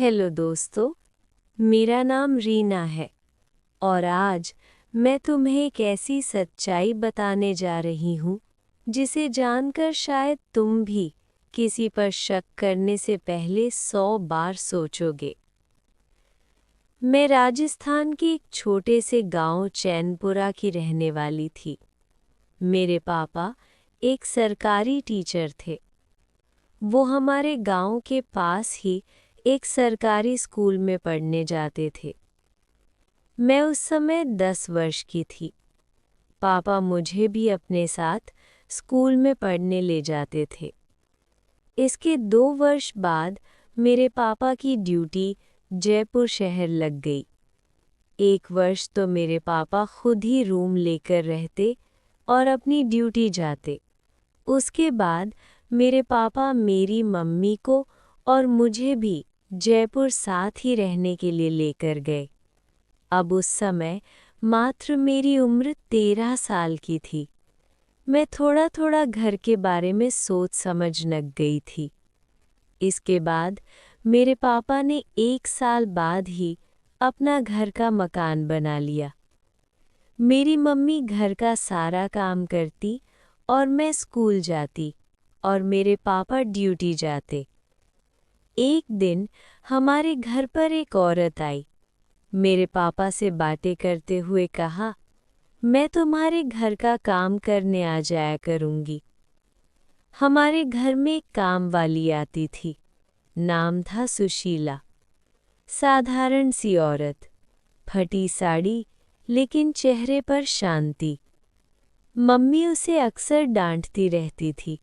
Hello दोस्तों, मेरा नाम रीना है और आज मैं तुम्हें एक ऐसी सच्चाई बताने जा रही हूँ जिसे जानकर शायद तुम भी किसी पर शक करने से पहले 100 बार सोचोगे। मैं राजस्थान के एक छोटे से गांव चैनपुरा की रहने वाली थी। मेरे पापा एक सरकारी टीचर थे। वो हमारे गांव के पास ही एक सरकारी स्कूल में पढ़ने जाते थे। मैं उस समय 10 वर्ष की थी। पापा मुझे भी अपने साथ स्कूल में पढ़ने ले जाते थे। इसके 2 वर्ष बाद मेरे पापा की ड्यूटी जयपुर शहर लग गई। 1 वर्ष तो मेरे पापा खुद ही रूम लेकर रहते और अपनी ड्यूटी जाते। उसके बाद मेरे पापा मेरी मम्मी को और मुझे भी जयपुर साथ ही रहने के लिए लेकर गए। अब उस समय मात्र मेरी उम्र 13 साल की थी। मैं थोड़ा थोड़ा घर के बारे में सोच समझ लग गई थी। इसके बाद मेरे पापा ने 1 साल बाद ही अपना घर का मकान बना लिया। मेरी मम्मी घर का सारा काम करती और मैं स्कूल जाती और मेरे पापा ड्यूटी जाते। एक दिन हमारे घर पर एक औरत आई। मेरे पापा से बातें करते हुए कहा, मैं तुम्हारे घर का काम करने आ जाया करूंगी। हमारे घर में एक काम वाली आती थी। नाम था सुशीला। साधारण सी औरत, फटी साड़ी, लेकिन चेहरे पर शांति। मम्मी उसे अक्सर डांटती रहती थी,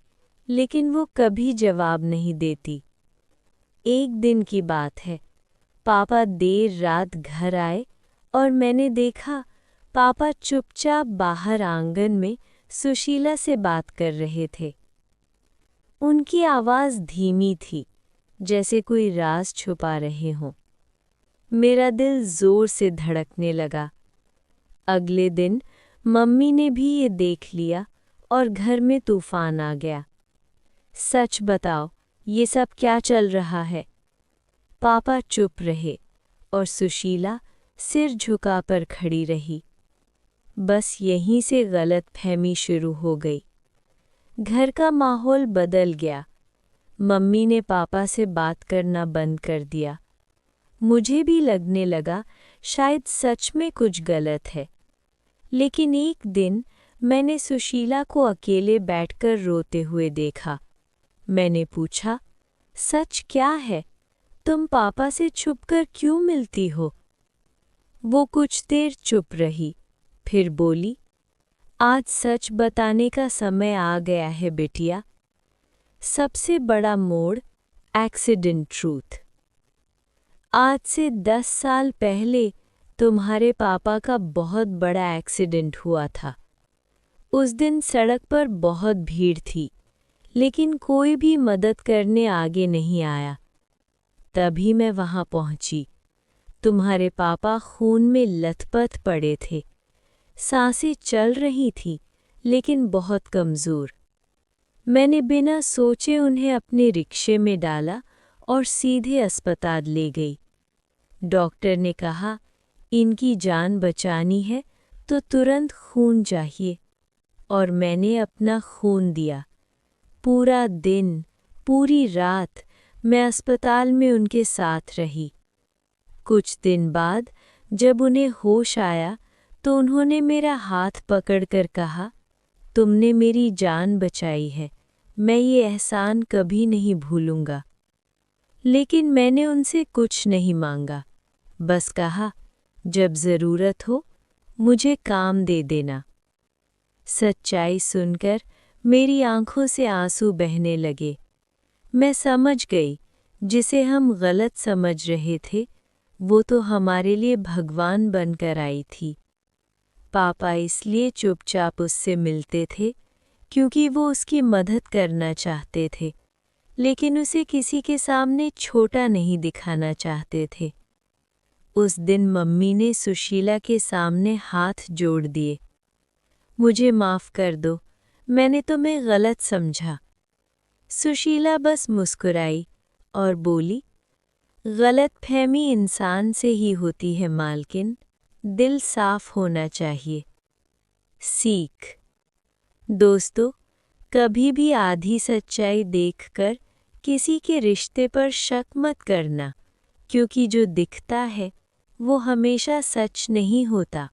लेकिन वो कभी जवाब नहीं देती। एक दिन की बात है, पापा देर रात घर आए और मैंने देखा पापा चुपचाप बाहर आंगन में सुशीला से बात कर रहे थे। उनकी आवाज़ धीमी थी, जैसे कोई राज छुपा रहे हों। मेरा दिल जोर से धड़कने लगा। अगले दिन मम्मी ने भी ये देख लिया और घर में तूफान आ गया। सच बताओ, ये सब क्या चल रहा है? पापा चुप रहे और सुशीला सिर झुकाकर खड़ी रही। बस यहीं से गलतफहमी शुरू हो गई। घर का माहौल बदल गया। मम्मी ने पापा से बात करना बंद कर दिया। मुझे भी लगने लगा शायद सच में कुछ गलत है। लेकिन एक दिन मैंने सुशीला को अकेले बैठकर रोते हुए देखा। मैंने पूछा, सच क्या है? तुम पापा से छुपकर क्यों मिलती हो? वो कुछ देर चुप रही, फिर बोली, आज सच बताने का समय आ गया है बिटिया। सबसे बड़ा मोड़, एक्सीडेंट ट्रूथ। आज से 10 साल पहले तुम्हारे पापा का बहुत बड़ा एक्सीडेंट हुआ था। उस दिन सड़क पर बहुत भीड़ थी, लेकिन कोई भी मदद करने आगे नहीं आया। तभी मैं वहां पहुंची। तुम्हारे पापा खून में लथपथ पड़े थे। सांसें चल रही थीं, लेकिन बहुत कमज़ोर। मैंने बिना सोचे उन्हें अपने रिक्शे में डाला और सीधे अस्पताल ले गई। डॉक्टर ने कहा, इनकी जान बचानी है तो तुरंत खून चाहिए, और मैंने अपना खून दिया। पूरा दिन, पूरी रात मैं अस्पताल में उनके साथ रही। कुछ दिन बाद जब उन्हें होश आया तो उन्होंने मेरा हाथ पकड़कर कहा, तुमने मेरी जान बचाई है, मैं ये एहसान कभी नहीं भूलूंगा। लेकिन मैंने उनसे कुछ नहीं मांगा, बस कहा, जब ज़रूरत हो मुझे काम दे देना। सच्चाई सुनकर मेरी आंखों से आंसू बहने लगे। मैं समझ गई, जिसे हम गलत समझ रहे थे वो तो हमारे लिए भगवान बनकर आई थी। पापा इसलिए चुपचाप उससे मिलते थे क्योंकि वो उसकी मदद करना चाहते थे, लेकिन उसे किसी के सामने छोटा नहीं दिखाना चाहते थे। उस दिन मम्मी ने सुशीला के सामने हाथ जोड़ दिए। मुझे माफ़ कर दो, मैंने तुम्हें गलत समझा। सुशीला बस मुस्कुराई और बोली, गलतफहमी इंसान से ही होती है मालकिन, दिल साफ होना चाहिए। सीख। दोस्तों, कभी भी आधी सच्चाई देखकर किसी के रिश्ते पर शक मत करना, क्योंकि जो दिखता है वो हमेशा सच नहीं होता।